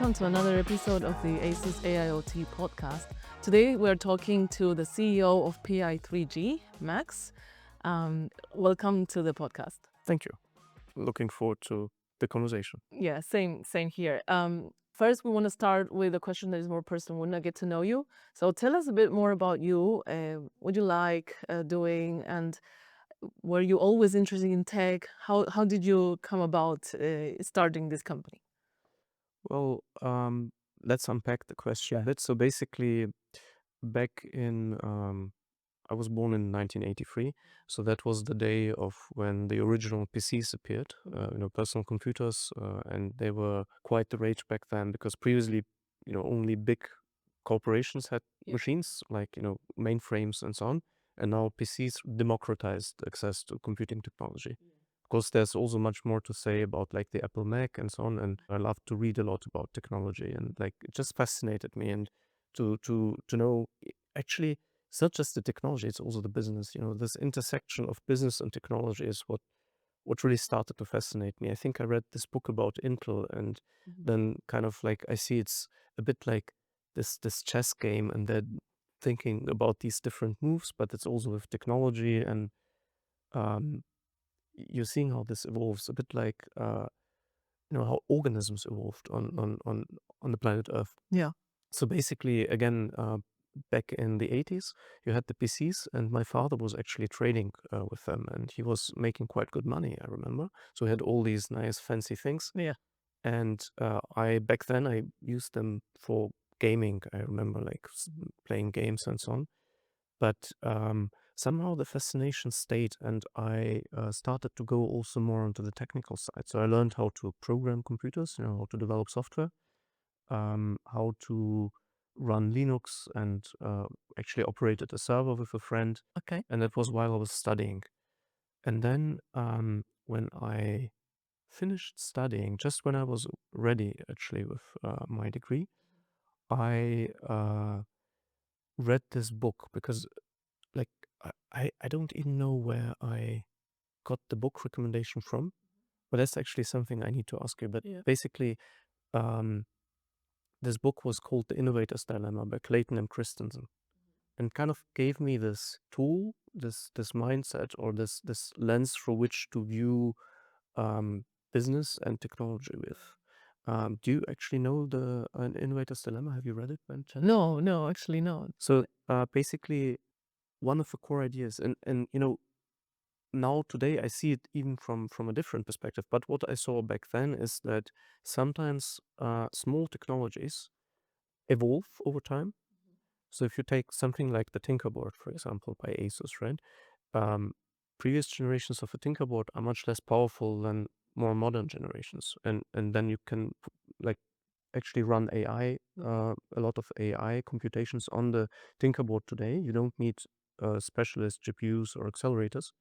welcome to another episode of the ASUS AIoT Podcast. Today we're talking to the CEO of pi3g, Max. Welcome to the podcast. Thank you. Looking forward to the conversation. Yeah, same here. First, we want to start with a question that is more personal. We want to get to know you. So tell us a bit more about you, what you like doing, and were you always interested in tech? How did you come about starting this company? Well, let's unpack the question a bit. So basically, back in I was born in 1983, so that was the day of when the original PCs appeared, personal computers, and they were quite the rage back then because previously, only big corporations had machines like, mainframes and so on, and now PCs democratized access to computing technology. Of course, there's also much more to say about like the Apple Mac and so on, and I love to read a lot about technology, and like it just fascinated me, and to know actually it's not just the technology, it's also the business. This intersection of business and technology is what really started to fascinate me. I think I read this book about Intel, and then kind of like I see it's a bit like this chess game, and they're thinking about these different moves, but it's also with technology, and um, you're seeing how this evolves, a bit like how organisms evolved on the planet Earth. Yeah. So basically, again, back in the 80s, you had the PCs, and my father was actually trading with them, and he was making quite good money, I remember. So he had all these nice fancy things. Yeah. And back then I used them for gaming. I remember like playing games and so on. But somehow the fascination stayed, and I started to go also more onto the technical side. So I learned how to program computers, how to develop software, how to run Linux, and actually operated a server with a friend. Okay. And that was while I was studying. And then when I finished studying, just when I was ready actually with my degree, I read this book because like I don't even know where I got the book recommendation from, but that's actually something I need to ask you. But basically, um, this book was called The Innovator's Dilemma by Clayton M. Christensen, and kind of gave me this tool, this mindset, or this lens through which to view business and technology with. Do you actually know the An Innovator's Dilemma? Have you read it by any chance? No, actually not. So basically, one of the core ideas, and now today I see it even from a different perspective. But what I saw back then is that sometimes small technologies evolve over time. So if you take something like the Tinkerboard, for example, by ASUS, right? Previous generations of a Tinkerboard are much less powerful than more modern generations, and then you can like actually run AI, a lot of AI computations on the Tinkerboard today. You don't need specialist GPUs or accelerators.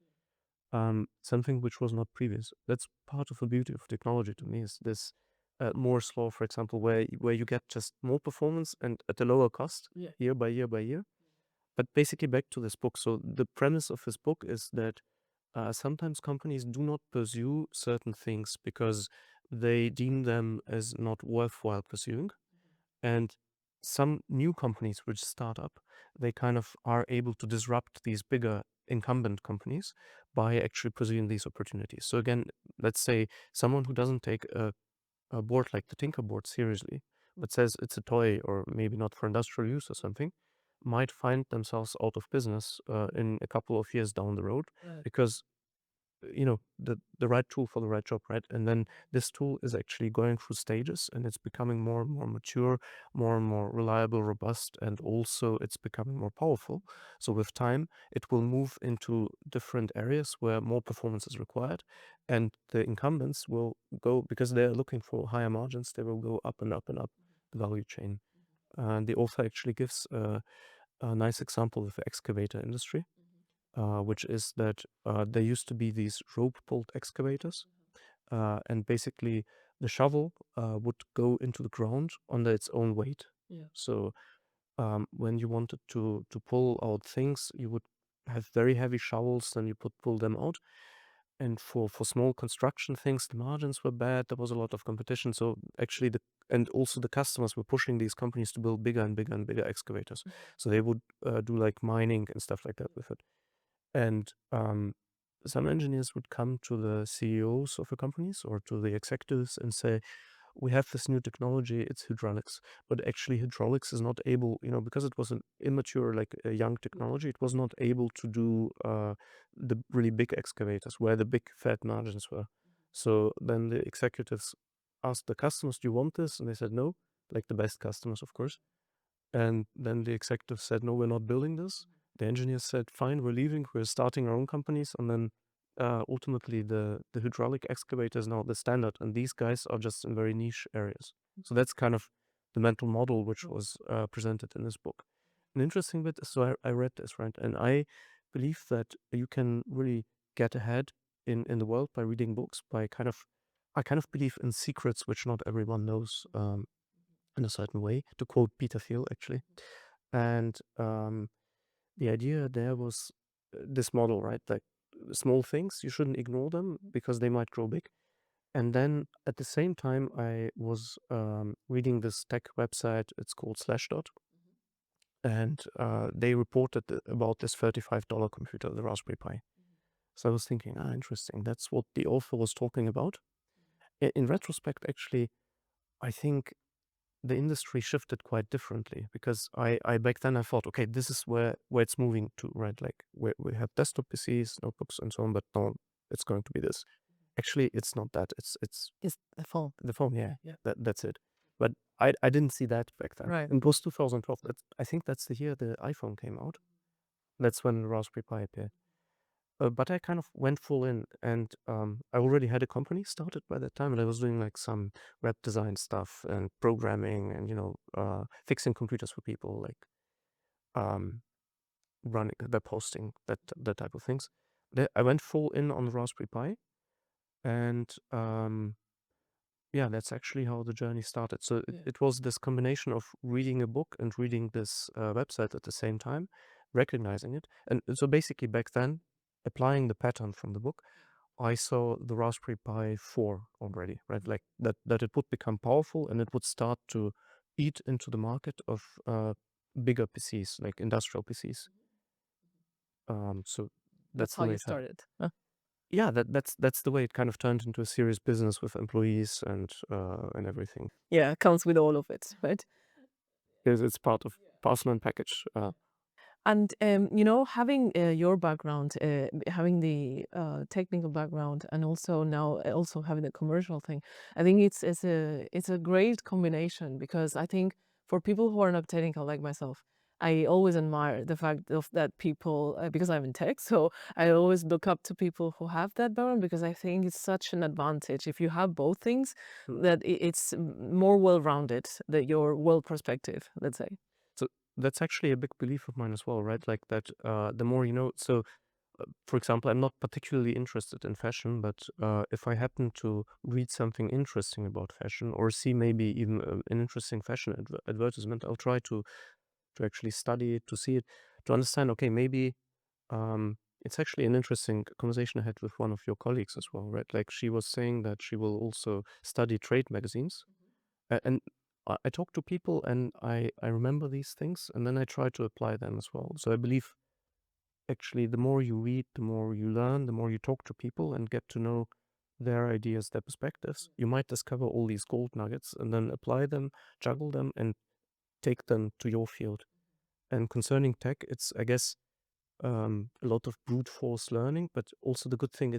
Something which was not previous. That's part of the beauty of technology to me, is this Moore's law, for example, where you get just more performance and at a lower cost year by year by year. But basically, back to this book. So the premise of this book is that sometimes companies do not pursue certain things because they deem them as not worthwhile pursuing. And some new companies which start up, they kind of are able to disrupt these bigger incumbent companies by actually pursuing these opportunities. So again, let's say someone who doesn't take a board like the Tinkerboard seriously, but says it's a toy or maybe not for industrial use or something, might find themselves out of business in a couple of years down the road, because the right tool for the right job, right? And then this tool is actually going through stages, and it's becoming more and more mature, more and more reliable, robust, and also it's becoming more powerful. So with time, it will move into different areas where more performance is required, and the incumbents will go, because they're looking for higher margins, they will go up and up and up the value chain. And the author actually gives a nice example with the excavator industry, which is that there used to be these rope-pulled excavators, and basically the shovel would go into the ground under its own weight. So when you wanted to pull out things, you would have very heavy shovels, then you pull them out. and for small construction things, the margins were bad. There was a lot of competition. So actually, and also the customers were pushing these companies to build bigger and bigger and bigger excavators. So they would do like mining and stuff like that with it. And some engineers would come to the CEOs of the companies or to the executives and say, we have this new technology, it's hydraulics. But actually hydraulics is not able, because it was an immature, like a young technology, it was not able to do the really big excavators where the big fat margins were. So then the executives asked the customers, do you want this? And they said no, like the best customers, of course. And then the executives said, no, we're not building this. The engineers said, fine, we're leaving, we're starting our own companies. And then ultimately the hydraulic excavator is now the standard. And these guys are just in very niche areas. So that's kind of the mental model which was presented in this book. An interesting bit, so I read this, right? And I believe that you can really get ahead in the world by reading books, I kind of believe in secrets which not everyone knows. In a certain way, to quote Peter Thiel, actually. And the idea there was this model, right? Like small things, you shouldn't ignore them because they might grow big. And then at the same time, I was reading this tech website. It's called Slashdot. And they reported about this $35 computer, the Raspberry Pi. So I was thinking, interesting. That's what the author was talking about. In retrospect, actually, I think the industry shifted quite differently because I back then I thought, okay, this is where it's moving to, right? Like we have desktop PCs, notebooks, and so on, but no, it's going to be this. Actually, it's not that. It's It's the phone. the phone. Yeah, that's it. But I didn't see that back then. Right. It was 2012. I think that's the year the iPhone came out. That's when the Raspberry Pi appeared. But I kind of went full in, and I already had a company started by that time, and I was doing like some web design stuff and programming, and fixing computers for people, like running web hosting, that type of things. I went full in on the Raspberry Pi, and yeah, that's actually how the journey started. So it was this combination of reading a book and reading this website at the same time, recognizing it, and so basically back then, applying the pattern from the book, I saw the Raspberry Pi 4 already, right? Like that it would become powerful and it would start to eat into the market of bigger PCs, like industrial PCs. So That's that's how the way you it happened. started. Huh? Yeah, that's the way it kind of turned into a serious business with employees and everything. Yeah, comes with all of it, right? Because it's part of parcel and package. And having your background, having the technical background, and also now also having the commercial thing, I think it's a great combination because I think for people who are not technical like myself, I always admire the fact of that people because I'm in tech, so I always look up to people who have that background because I think it's such an advantage if you have both things that it's more well-rounded, that you're well perspective, let's say. So that's actually a big belief of mine as well, right? Like that the more you know. So for example, I'm not particularly interested in fashion, but if I happen to read something interesting about fashion or see maybe even an interesting fashion advertisement, I'll try to actually study it, to see it, to understand, okay, maybe it's actually an interesting conversation I had with one of your colleagues as well, right? Like she was saying that she will also study trade magazines. And I talk to people and I remember these things and then I try to apply them as well. So I believe actually the more you read, the more you learn, the more you talk to people and get to know their ideas, their perspectives, you might discover all these gold nuggets and then apply them, juggle them, and take them to your field. And concerning tech, it's, I guess, a lot of brute force learning, but also the good thing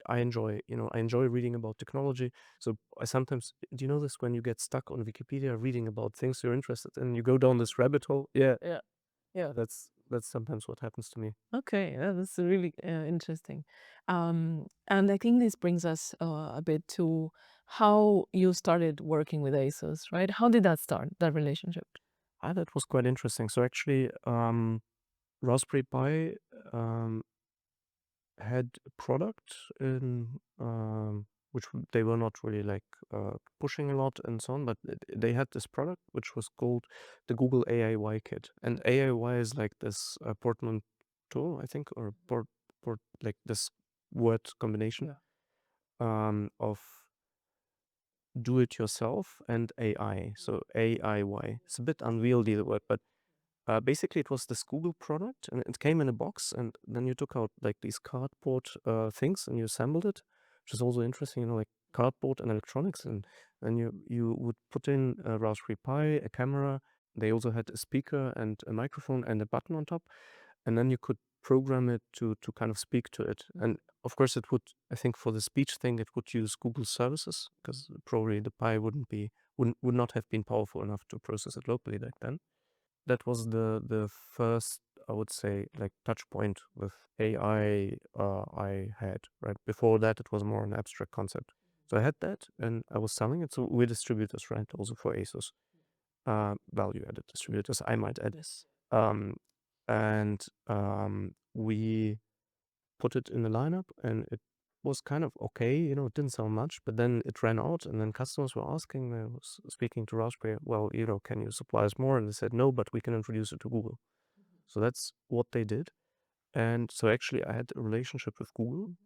I enjoy reading about technology. So I sometimes, do you know this, when you get stuck on Wikipedia reading about things you're interested in, you go down this rabbit hole? Yeah, Yeah. that's sometimes what happens to me. Okay, yeah, that's really interesting. And I think this brings us a bit to how you started working with ASUS, right? How did that start, that relationship? That was quite interesting. So actually, Raspberry Pi um, had a product in which they were not really like pushing a lot and so on, but they had this product which was called the Google AIY kit, and AIY is like this portmanteau, I think, or port like this word combination of do it yourself and AI. So AIY. It's a bit unwieldy, the word, but basically it was this Google product, and it came in a box, and then you took out like these cardboard things and you assembled it, which is also interesting, like cardboard and electronics, and you would put in a Raspberry Pi, a camera. They also had a speaker and a microphone and a button on top, and then you could program it to kind of speak to it. And of course it would, I think for the speech thing, it would use Google services, because probably the Pi would not have been powerful enough to process it locally back then. That was the first, I would say, like touch point with AI I had, right? Before that, it was more an abstract concept. So I had that, and I was selling it. So we're distributors, right? Also for ASUS, value-added distributors, I might add. Yes. Um, and we put it in the lineup, and it was kind of okay. It didn't sell much, but then it ran out, and then customers were asking. I was speaking to Raspberry, well, can you supply us more? And they said, no, but we can introduce it to Google. So that's what they did. And so actually I had a relationship with Google,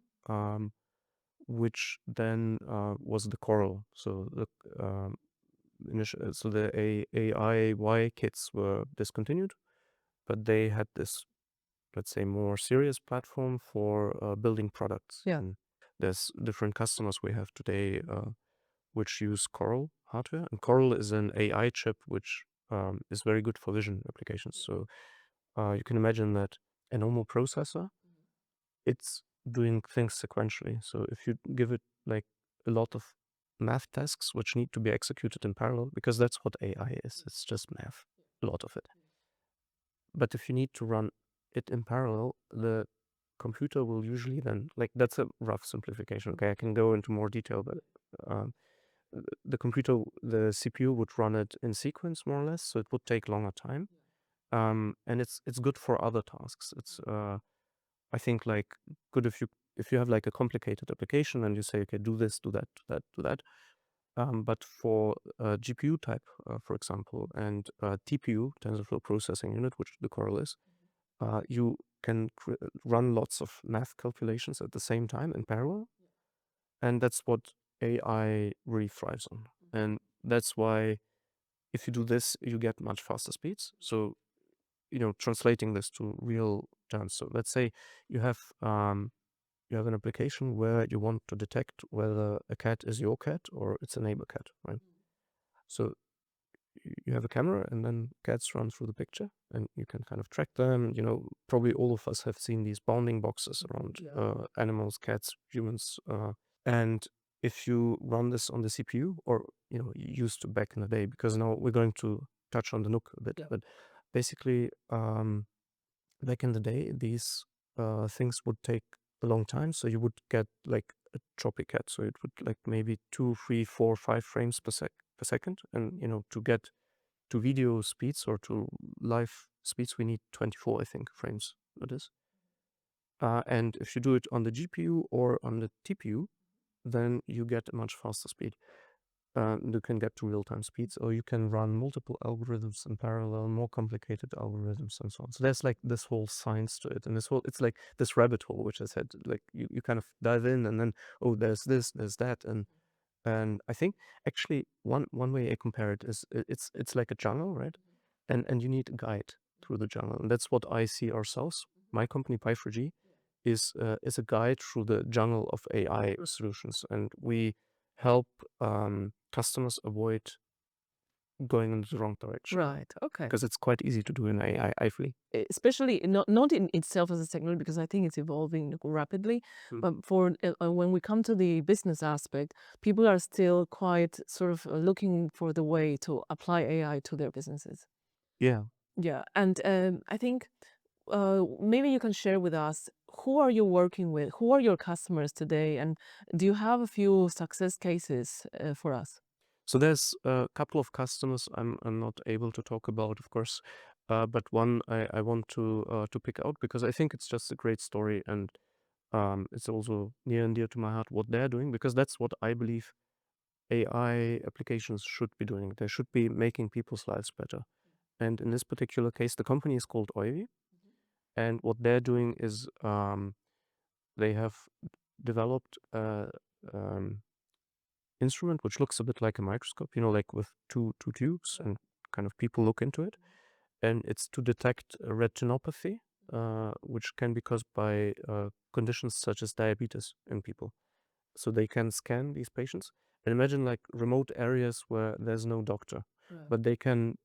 which then was the Coral. So the AIY kits were discontinued, but they had this, let's say, more serious platform for building products. Yeah. And there's different customers we have today which use Coral hardware. And Coral is an AI chip which is very good for vision applications. So you can imagine that a normal processor, it's doing things sequentially. So if you give it like a lot of math tasks which need to be executed in parallel, because that's what AI is, it's just math, a lot of it. But if you need to run it in parallel, the computer will usually then, like, that's a rough simplification. Okay, I can go into more detail, but um, the CPU would run it in sequence more or less, so it would take longer time. And it's good for other tasks. It's I think like good if you have like a complicated application and you say, okay, do this, do that, do that, do that. But for GPU type, for example, and TPU, TensorFlow Processing Unit, which the Coral is, you can run lots of math calculations at the same time in parallel. And that's what AI really thrives on. And that's why if you do this, you get much faster speeds. So, translating this to real terms. So let's say you have an application where you want to detect whether a cat is your cat or it's a neighbor cat, right? So you have a camera, and then cats run through the picture, and you can kind of track them. Probably all of us have seen these bounding boxes around animals, cats, humans. And if you run this on the CPU, or used to back in the day, because now we're going to touch on the NUC a bit, but basically, back in the day, these things would take a long time. So you would get like a choppy cat. So it would like maybe 2, 3, 4, 5 frames per second. And to get to video speeds or to live speeds, we need 24, I think, frames. It is. And if you do it on the GPU or on the TPU, then you get a much faster speed. You can get to real-time speeds, or you can run multiple algorithms in parallel, more complicated algorithms, and so on. So there's like this whole science to it, and it's like this rabbit hole, which I said, like you kind of dive in, and then there's this, there's that, and I think actually one way I compare it is it's like a jungle, right? And you need a guide through the jungle, and that's what I see ourselves. My company pi3g is a guide through the jungle of AI solutions, and we help customers avoid going in the wrong direction, Right. Okay. because it's quite easy to do in AI, I feel. Especially not in itself as a technology, because I think it's evolving rapidly. But for when we come to the business aspect, people are still quite sort of looking for the way to apply AI to their businesses. Yeah. Yeah, and I think maybe you can share with us, who are you working with? Who are your customers today? And do you have a few success cases for us? So there's a couple of customers I'm not able to talk about, of course, but one I want to pick out, because I think it's just a great story, and it's also near and dear to my heart what they're doing, because that's what I believe AI applications should be doing. They should be making people's lives better. And in this particular case, the company is called Oivi, and what they're doing is they have developed um, instrument which looks a bit like a microscope, like with two tubes, and kind of people look into it, and it's to detect retinopathy, which can be caused by conditions such as diabetes in people. So they can scan these patients and imagine like remote areas where there's no doctor, but they can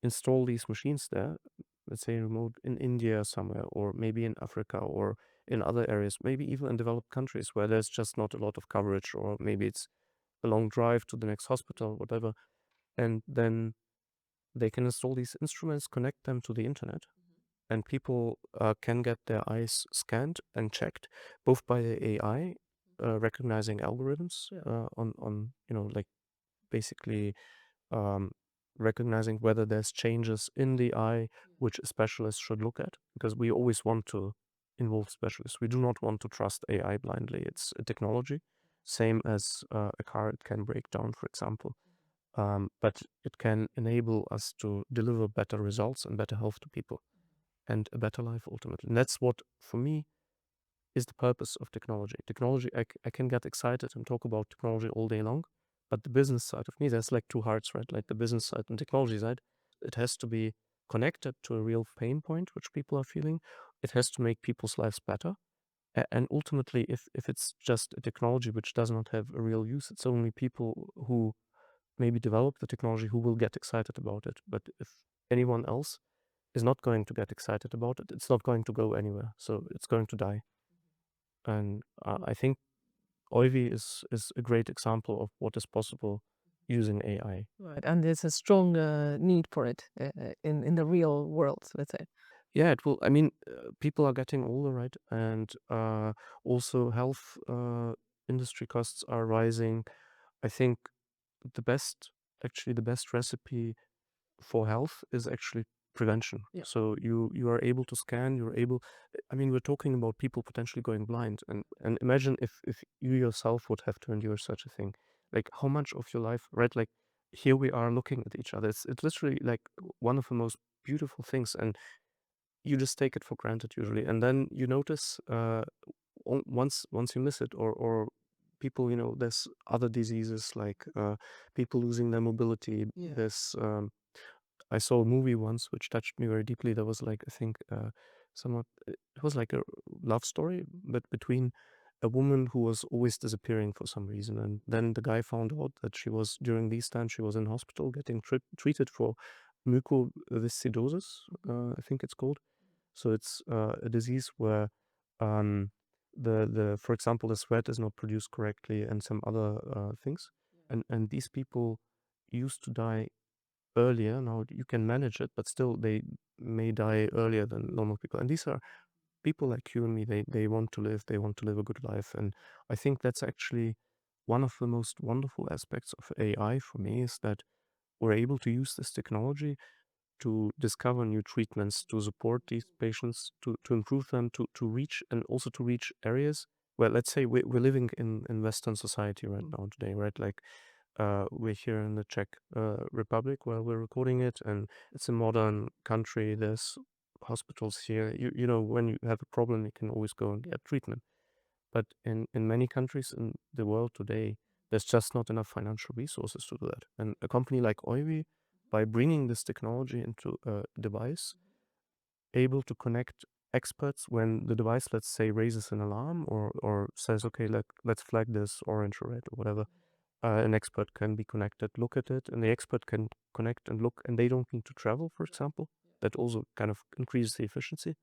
install these machines there, let's say remote in India somewhere, or maybe in Africa, or in other areas, maybe even in developed countries where there's just not a lot of coverage, or maybe it's a long drive to the next hospital, whatever. And then they can install these instruments, connect them to the internet, and people can get their eyes scanned and checked, both by the AI, recognizing algorithms on like basically um, recognizing whether there's changes in the eye which a specialist should look at, because we always want to involve specialists. We do not want to trust AI blindly. It's a technology, same as a car. It can break down, for example, but it can enable us to deliver better results and better health to people and a better life ultimately. And that's what, for me, is the purpose of technology. Technology, I can get excited and talk about technology all day long, but the business side of me, there's like two hearts, right? Like the business side and technology side, it has to be connected to a real pain point which people are feeling. It has to make people's lives better. And ultimately, if it's just a technology which does not have a real use, it's only people who maybe develop the technology who will get excited about it. But if anyone else is not going to get excited about it, it's not going to go anywhere. So it's going to die. And I think Oivi is a great example of what is possible using AI. Right, and there's a strong need for it in the real world, let's say. Yeah, it will. I mean, people are getting older, right? And also health industry costs are rising. I think the best, actually, the best recipe for health is actually prevention. Yeah. So you are able to scan, you're able. I mean, we're talking about people potentially going blind, and imagine if you yourself would have to endure such a thing. Like how much of your life, right? Like here we are looking at each other. It's literally like one of the most beautiful things, and you just take it for granted usually, and then you notice once you miss it, or people, there's other diseases like people losing their mobility. Yeah. There's I saw a movie once which touched me very deeply. There was like, I think, somewhat, it was like a love story, but between a woman who was always disappearing for some reason. And then the guy found out that during these times, she was in hospital getting treated for mucoviscidosis, I think it's called. So it's a disease where um, for example, the sweat is not produced correctly and some other things. And these people used to die earlier. Now you can manage it, but still they may die earlier than normal people. And these are people like you and me. They want to live. They want to live a good life. And I think that's actually one of the most wonderful aspects of AI for me, is that we're able to use this technology to discover new treatments, to support these patients, to improve them, to reach, and also to reach areas where, let's say, we're living in Western society right now today, right? Like we're here in the Czech Republic where we're recording it, and it's a modern country. There's hospitals here. When you have a problem, you can always go and get treatment. But in many countries in the world today, there's just not enough financial resources to do that. And a company like Oivi, by bringing this technology into a device, able to connect experts when the device, let's say, raises an alarm, or says, okay, let's flag this orange or red or whatever, an expert can be connected, look at it, and the expert can connect and look, and they don't need to travel, for example. That also kind of increases the efficiency.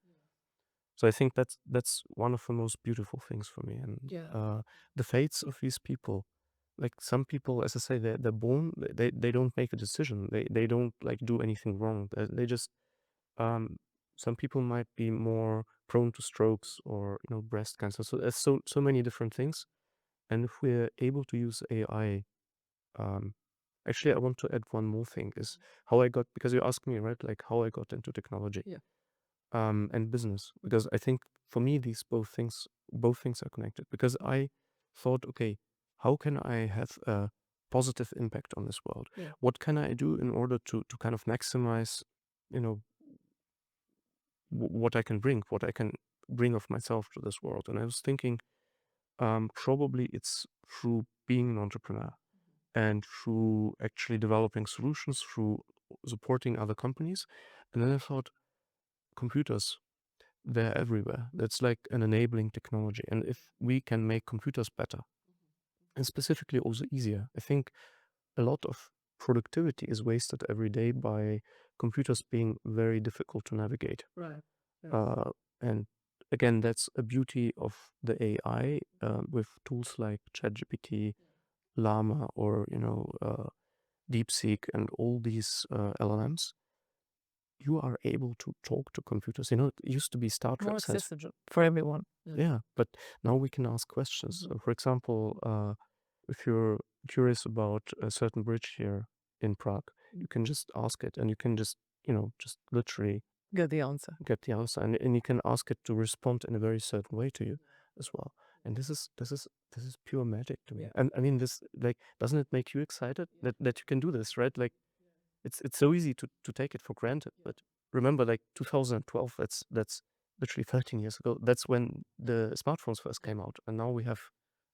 So I think that's one of the most beautiful things for me. And Yeah. the fates of these people, like some people, as I say, they're born, they don't make a decision. They don't like do anything wrong. They just um, some people might be more prone to strokes or breast cancer. So there's so many different things. And if we're able to use AI, um, actually, I want to add one more thing, is how I got, because you asked me, right, like how I got into technology, Yeah. and business, because I think for me these both things are connected. Because I thought, okay, how can I have a positive impact on this world? Yeah. What can I do in order to kind of maximize, you know, what I can bring of myself to this world? And I was thinking, probably it's through being an entrepreneur and through actually developing solutions, through supporting other companies. And then I thought, computers, they're everywhere. That's like an enabling technology. And if we can make computers better, and specifically also easier, I think a lot of productivity is wasted every day by computers being very difficult to navigate. Right. Yes. And again, that's a beauty of the AI with tools like ChatGPT, Llama, or DeepSeek, and all these LLMs. You are able to talk to computers. It used to be Star More Trek science. accessible for everyone. Yeah, but now we can ask questions. For example, if you're curious about a certain bridge here in Prague, you can just ask it, and you can just just literally Get the answer. get the answer, and you can ask it to respond in a very certain way to you as well. And this is pure magic to me. And I mean, this, like, doesn't it make you excited that you can do this, right? Like, it's so easy to take it for granted. But remember, like 2012, that's literally 13 years ago. That's when the smartphones first came out, and now we have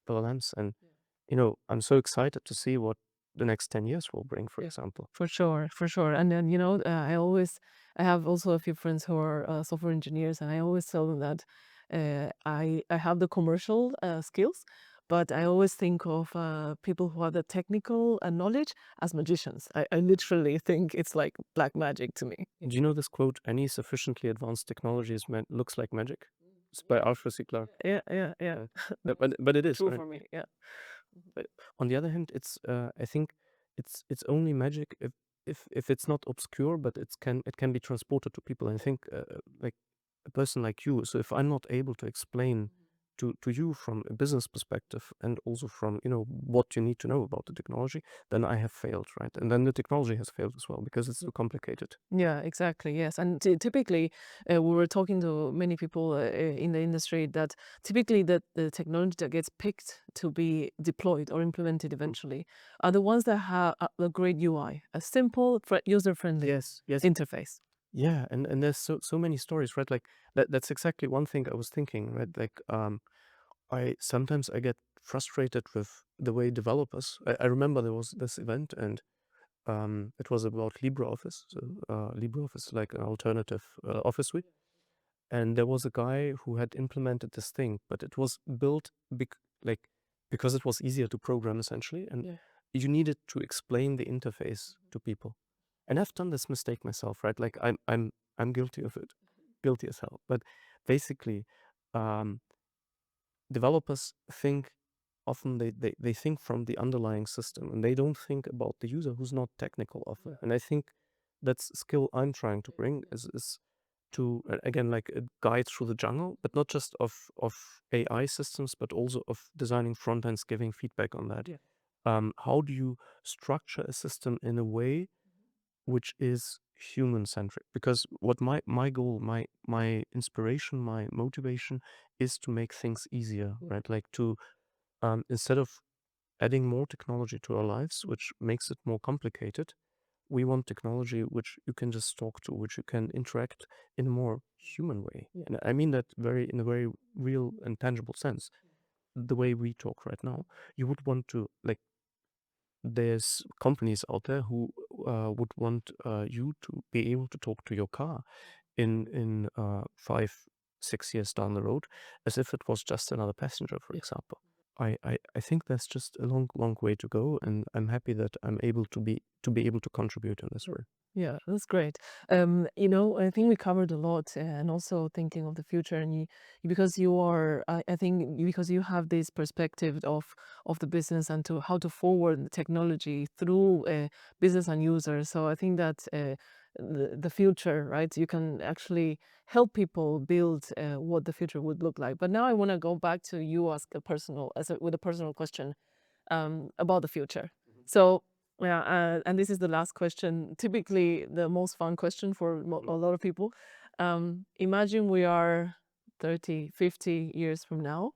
LLMs. And I'm so excited to see what the next 10 years will bring, for example. For sure, for sure. And then, I have also a few friends who are software engineers, and I always tell them that I have the commercial skills, but I always think of people who have the technical knowledge as magicians. I literally think it's like black magic to me. Do you know this quote? Any sufficiently advanced technology looks like magic. It's by Arthur C. Clarke. Yeah. But it is, True right? for me. Yeah. But on the other hand, I think it's only magic if it's not obscure, but it can be transported to people. And I think like a person like you. So if I'm not able to explain to you from a business perspective, and also from what you need to know about the technology, then I have failed, right? And then the technology has failed as well, because it's too complicated. Yeah, exactly. Yes. And typically, we were talking to many people in the industry that typically the technology that gets picked to be deployed or implemented eventually are the ones that have a great UI, a simple, user-friendly Yes. interface. Yeah, and there's so many stories, right? Like that's exactly one thing I was thinking, right? Like I sometimes I get frustrated with the way developers. I remember there was this event, and it was about LibreOffice. So LibreOffice is like an alternative office suite, and there was a guy who had implemented this thing, but it was built like because it was easier to program, essentially, and you needed to explain the interface to people. And I've done this mistake myself, right? Like I'm guilty of it, guilty as hell. But basically, um, developers think often they think from the underlying system, and they don't think about the user who's not technical often. And I think that's a skill I'm trying to bring, is to again, like a guide through the jungle, but not just of AI systems, but also of designing front ends, giving feedback on that. How do you structure a system in a way which is human centric? Because what my goal, my inspiration, my motivation is to make things easier, right? Like to instead of adding more technology to our lives, which makes it more complicated, we want technology which you can just talk to, which you can interact in a more human way. And I mean that in a very real and tangible sense. The way we talk right now, you would want to, like, there's companies out there who would want you to be able to talk to your car in 5-6 years down the road, as if it was just another passenger, for example. I think that's just a long way to go, and I'm happy that I'm able to be able to contribute in this way. Yeah, that's great. I think we covered a lot, and also thinking of the future, and because you are, I think because you have this perspective of the business and to how to forward the technology through business and users. So I think that the future, right? You can actually help people build what the future would look like. But now I want to go back to you with a personal question about the future. So yeah, and this is the last question, typically the most fun question for a lot of people. Imagine we are 30, 50 years from now,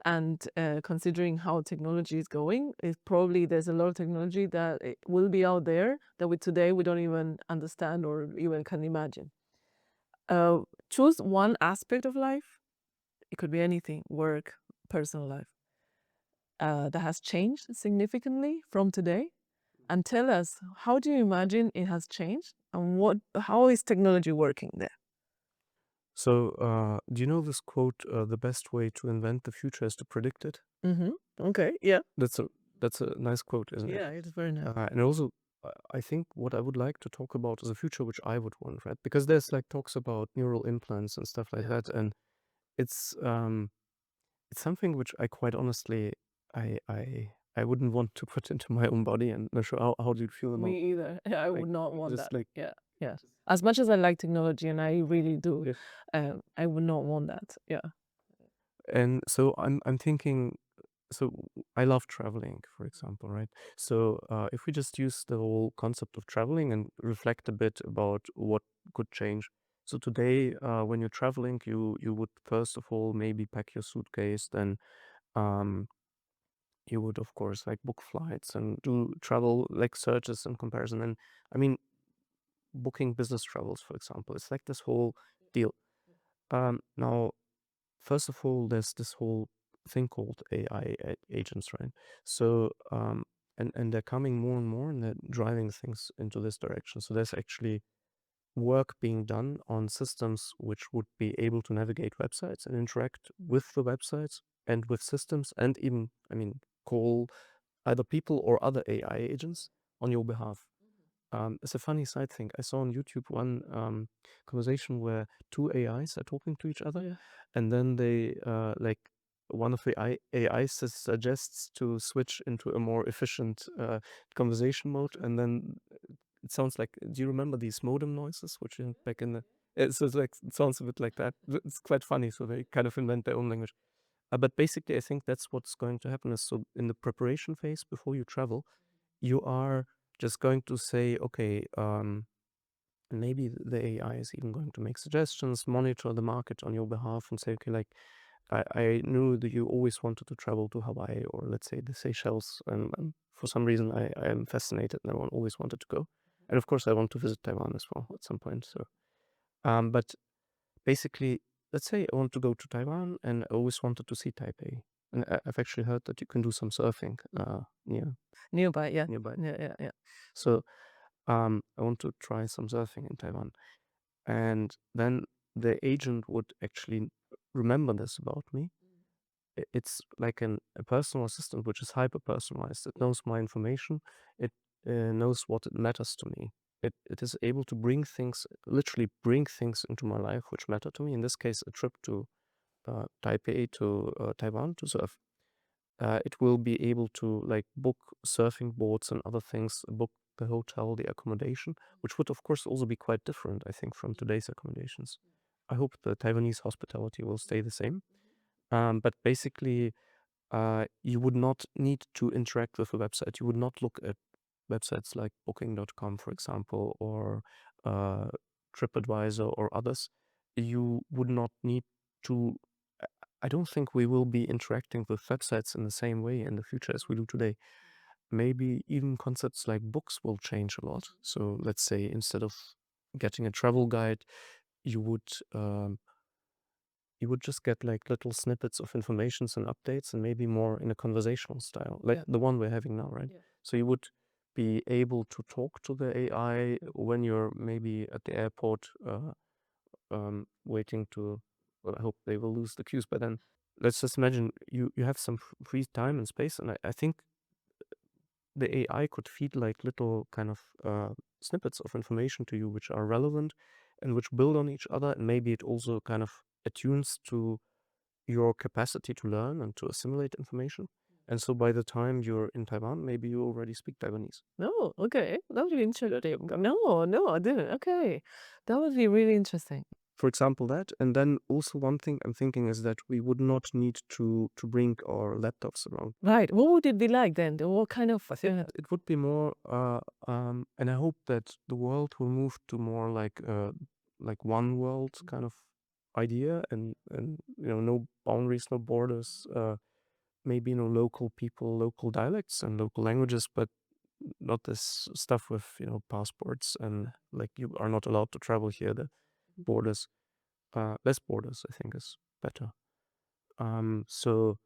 and considering how technology is going, probably there's a lot of technology that it will be out there that today we don't even understand or even can imagine. Choose one aspect of life. It could be anything: work, personal life, that has changed significantly from today? And tell us, how do you imagine it has changed, and how is technology working there? So, do you know this quote? The best way to invent the future is to predict it. Mm-hmm. Okay. Yeah. That's a that's a nice quote, isn't it? Yeah, it's very nice. And also, I think what I would like to talk about is a future which I would want, right? Because there's like talks about neural implants and stuff like that, and it's it's something which I quite honestly I wouldn't want to put into my own body. And not sure how do you feel about Me either. I like would not want just that. like Yeah. Yeah. As much as I like technology, and I really do, yeah. I would not want that. Yeah. And so I'm thinking, so I love traveling, for example, right? So if we just use the whole concept of traveling and reflect a bit about what could change. So today, when you're traveling, you would first of all maybe pack your suitcase, then um, you would of course like book flights and do travel like searches and comparison. And I mean, booking business travels, for example, it's like this whole deal. Now first of all, there's this whole thing called AI agents, right? So, and they're coming more and more, and they're driving things into this direction. So there's actually work being done on systems which would be able to navigate websites and interact with the websites and with systems, and even, I mean, call either people or other AI agents on your behalf. It's a funny side thing. I saw on YouTube one conversation where two AIs are talking to each other, Yeah. and then they like one of the AI suggests to switch into a more efficient conversation mode, and then it sounds like. Do you remember these modem noises, which you had back in the? It's like it sounds a bit like that. It's quite funny. So they kind of invent their own language. But basically, I think that's what's going to happen. Is so in the preparation phase before you travel, you are just going to say, okay, maybe the AI is even going to make suggestions, monitor the market on your behalf, and say, okay, like I knew that you always wanted to travel to Hawaii or let's say the Seychelles, and for some reason I am fascinated and I always wanted to go. And of course, I want to visit Taiwan as well at some point. So, but basically, let's say I want to go to Taiwan and I always wanted to see Taipei. And I've actually heard that you can do some surfing Nearby. Yeah. nearby. Yeah. Yeah. Yeah. So I want to try some surfing in Taiwan. And then the agent would actually remember this about me. It's like a personal assistant which is hyper personalized. It knows my information. It knows what it matters to me. It is able to bring things, literally bring things into my life which matter to me. In this case, a trip to Taipei to Taiwan to surf. It will be able to like book surfing boards and other things, book the hotel, the accommodation, which would of course also be quite different, I think, from today's accommodations. I hope the Taiwanese hospitality will stay the same. But basically, you would not need to interact with the website. You would not look at websites like booking.com, for example, or uh, TripAdvisor or others. You would not need to. I don't think we will be interacting with websites in the same way in the future as we do today. Maybe even concepts like books will change a lot. So let's say instead of getting a travel guide, you would um, you would just get like little snippets of informations and updates, and maybe more in a conversational style, like Yeah. the one we're having now, right? Yeah. So you would be able to talk to the AI when you're maybe at the airport waiting to. Well, I hope they will lose the queues, but then let's just imagine you have some free time and space, and I think the AI could feed like little kind of snippets of information to you which are relevant and which build on each other, and maybe it also kind of attunes to your capacity to learn and to assimilate information. And so by the time you're in Taiwan, maybe you already speak Taiwanese. No. Okay. That would be interesting. No. No, I didn't. Okay. That would be really interesting. For example, that. And then also one thing I'm thinking is that we would not need to bring our laptops around. Right. What would it be like then? What kind of? I think it would be more, and I hope that the world will move to more like one world kind of idea, and no boundaries, no borders, maybe local people, local dialects, and local languages, but not this stuff with passports and like you are not allowed to travel here. The borders, less borders, I think is better. So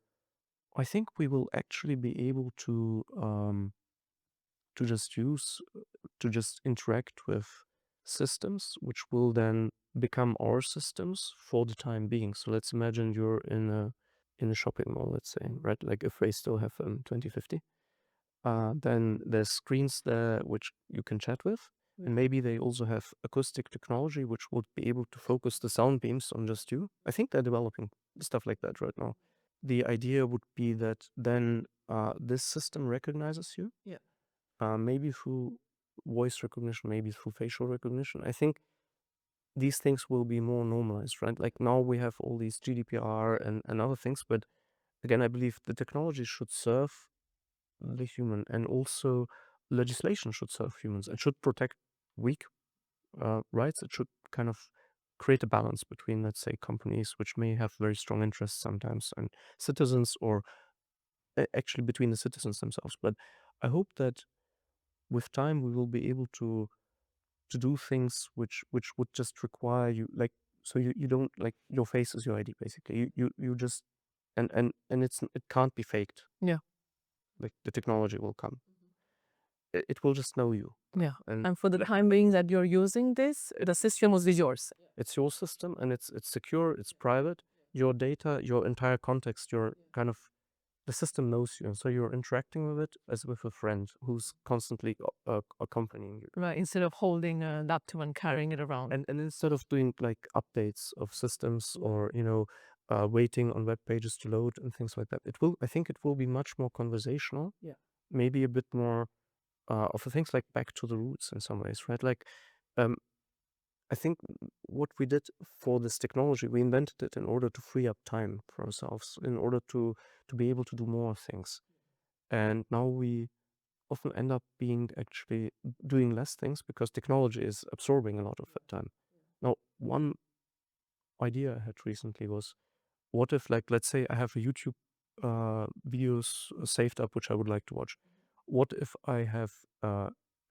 I think we will actually be able to just use to just interact with systems, which will then become our systems for the time being. So let's imagine you're in a shopping mall, let's say, right? Like if they still have 2050, then there's screens there which you can chat with. And maybe they also have acoustic technology which would be able to focus the sound beams on just you. I think they're developing stuff like that right now. The idea would be that then this system recognizes you, Yeah. maybe through voice recognition, maybe through facial recognition. I think these things will be more normalized, right? Like now we have all these GDPR and other things, but again, I believe the technology should serve the human, and also legislation should serve humans and should protect weak rights. It should kind of create a balance between, let's say, companies which may have very strong interests sometimes and citizens, or actually between the citizens themselves. But I hope that with time we will be able to do things which would just require you, like, so you don't, like, your face is your ID basically. You just, and it can't be faked. Yeah. Like the technology will come. It will just know you. Yeah. And And for the time being that you're using this, the system was yours. it's your system, and it's secure, it's private. Your data, your entire context, your kind of, the system knows you, and so you're interacting with it as with a friend who's constantly accompanying you. Right. Instead of holding a laptop and carrying it around. And instead of doing like updates of systems, or waiting on web pages to load and things like that, I think it will be much more conversational. Yeah. Maybe a bit more of the things like back to the roots in some ways, right? Like, um, I think what we did for this technology, we invented it in order to free up time for ourselves, in order to be able to do more things. And now we often end up being actually doing less things because technology is absorbing a lot of that time. Now, one idea I had recently was, what if, like, let's say I have a YouTube videos saved up which I would like to watch. What if I have,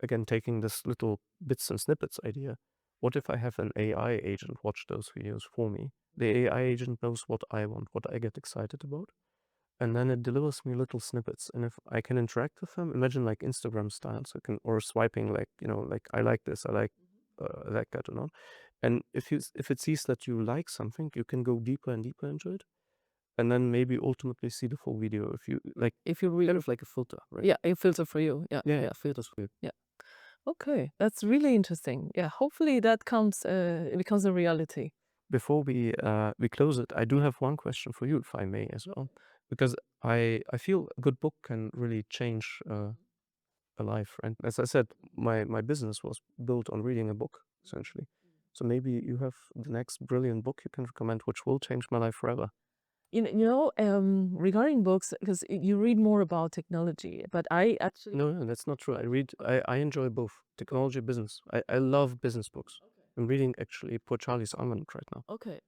again, taking this little bits and snippets idea, what if I have an AI agent watch those videos for me? The AI agent knows what I want, what I get excited about, and then it delivers me little snippets. And if I can interact with them, imagine like Instagram style, so I can, or swiping, like, like, I like this, I like that guy or not. And if it sees that you like something, you can go deeper and deeper into it, and then maybe ultimately see the full video if you like. If you really, Kind of like a filter, right? yeah, a filter for you. Yeah. Yeah, filters for you. Yeah. Okay. That's really interesting. Yeah. Hopefully that comes, it becomes a reality. Before we close it, I do have one question for you, if I may, as well, because I feel a good book can really change a life. And as I said, my business was built on reading a book, essentially. So maybe you have the next brilliant book you can recommend, which will change my life forever. Regarding books, because you read more about technology, but I actually, No, that's not true. I enjoy both technology, business. I love business books. I'm reading actually Poor Charlie's Almanac right now. okay.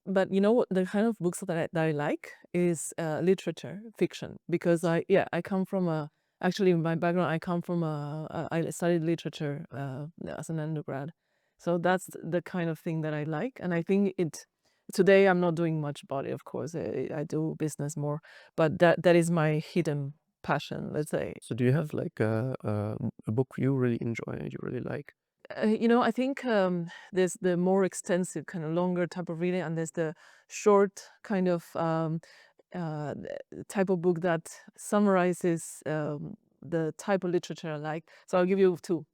But you know what, the kind of books that I like is literature, fiction, because I come from actually my background, I come from I studied literature as an undergrad, so that's the kind of thing that I like, and I think today I'm not doing much about it, of course. I do business more, but that is my hidden passion, let's say. So do you have like a book you really enjoy and you really like? I think there's the more extensive, kind of longer type of reading, and there's the short kind of type of book that summarizes the type of literature I like. So I'll give you two.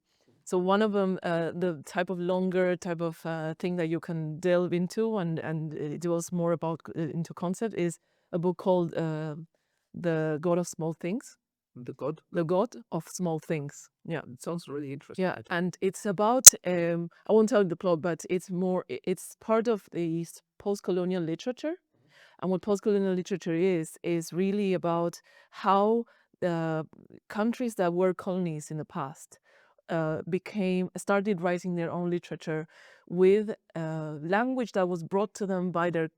So one of them, the type of longer type of thing that you can delve into, and it dwells more about into concept, is a book called The God of Small Things. The God? The God of Small Things. Yeah. It sounds really interesting. Yeah, and it's about I won't tell you the plot, but it's part of the post-colonial literature. And what post-colonial literature is really about how countries that were colonies in the past started writing their own literature with language that was brought to them by the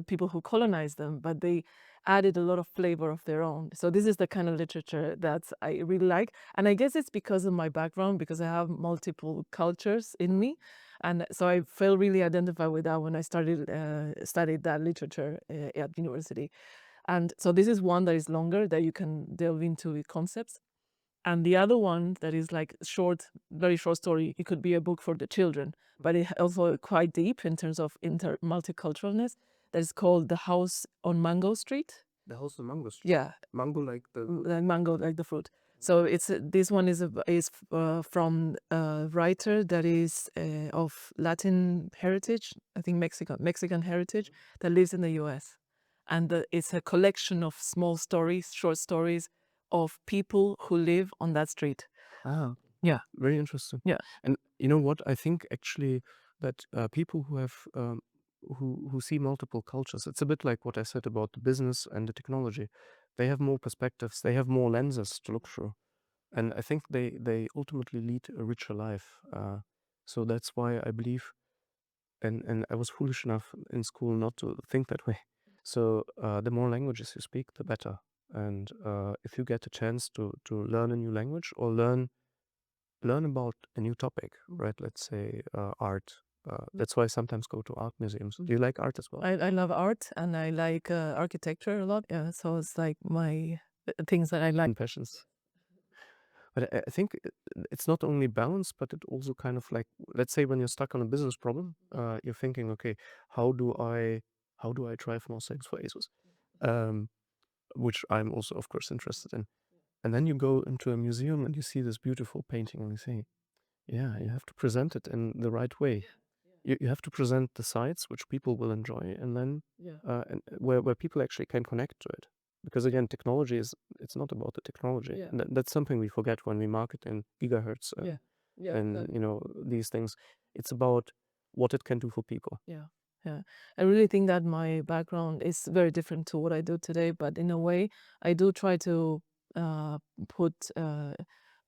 people who colonized them, but they added a lot of flavor of their own. So this is the kind of literature that I really like, and I guess it's because of my background, because I have multiple cultures in me, and so I felt really identified with that when I started studied that literature at university. And so this is one that is longer that you can delve into the concepts. And the other one that is like short, very short story, it could be a book for the children, but it also quite deep in terms of multiculturalness. That is called The House on Mango Street. The house of mango street. Yeah, Mango like the like mango, like the fruit. So it's this one is from a writer that is of Latin heritage, I think Mexican heritage, that lives in the U.S. And it's a collection of small stories, short stories of people who live on that street. ah Yeah, very interesting. yeah, And you know what? I think actually that people who have who see multiple cultures, it's a bit like what I said about the business and the technology. They have more perspectives. They have more lenses to look through, and I think they ultimately lead a richer life. So that's why I believe, and I was foolish enough in school not to think that way. So the more languages you speak, the better. And if you get a chance to learn a new language or learn about a new topic, right? Let's say art. That's why I sometimes go to art museums. Do you like art as well? I love art and I like architecture a lot. Yeah, so it's like my things that I like. And passions. But I think it's not only balance, but it also kind of like, let's say when you're stuck on a business problem, you're thinking, okay, how do I drive more sales for ASUS? Which I'm also, of course, interested in. And then you go into a museum and you see this beautiful painting and you say, yeah, you have to present it in the right way. You have to present the sides which people will enjoy, and then and where people actually can connect to it. Because again, technology it's not about the technology. Yeah. And that's something we forget when we market in gigahertz and these things. It's about what it can do for people. Yeah, yeah. I really think that my background is very different to what I do today, but in a way, I do try to put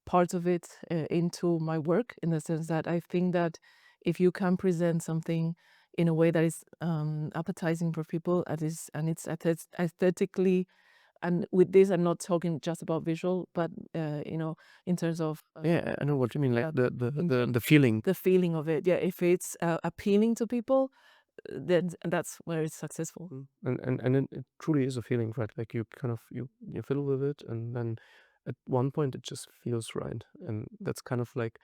part of it into my work in the sense that I think that if you can present something in a way that is appetizing for people, and it's aesthetically, and with this, I'm not talking just about visual, but in terms of Yeah, I know what you mean. Like yeah, the feeling. the feeling of it. Yeah, if it's appealing to people, then that's where it's successful. And it truly is a feeling, right? Like you kind of you fiddle with it, and then at one point it just feels right, and that's kind of like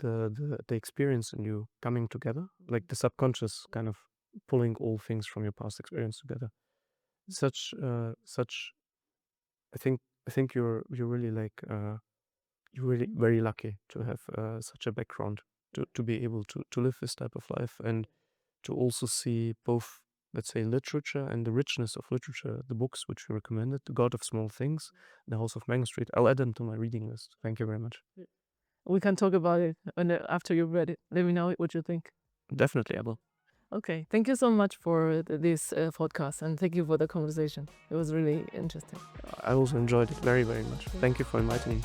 the experience in you coming together, like the subconscious kind of pulling all things from your past experience together. Such I think you're really like you're really very lucky to have such a background to be able to live this type of life, and to also see both, let's say, literature and the richness of literature, the books which you recommended, The God of Small Things, The House of Mango Street. I'll add them to my reading list. Thank you very much. We can talk about it after you've read it. Let me know what you think. Definitely, I will. Okay, thank you so much for this podcast, and thank you for the conversation. It was really interesting. I also enjoyed it very, very much. Thank you for inviting me.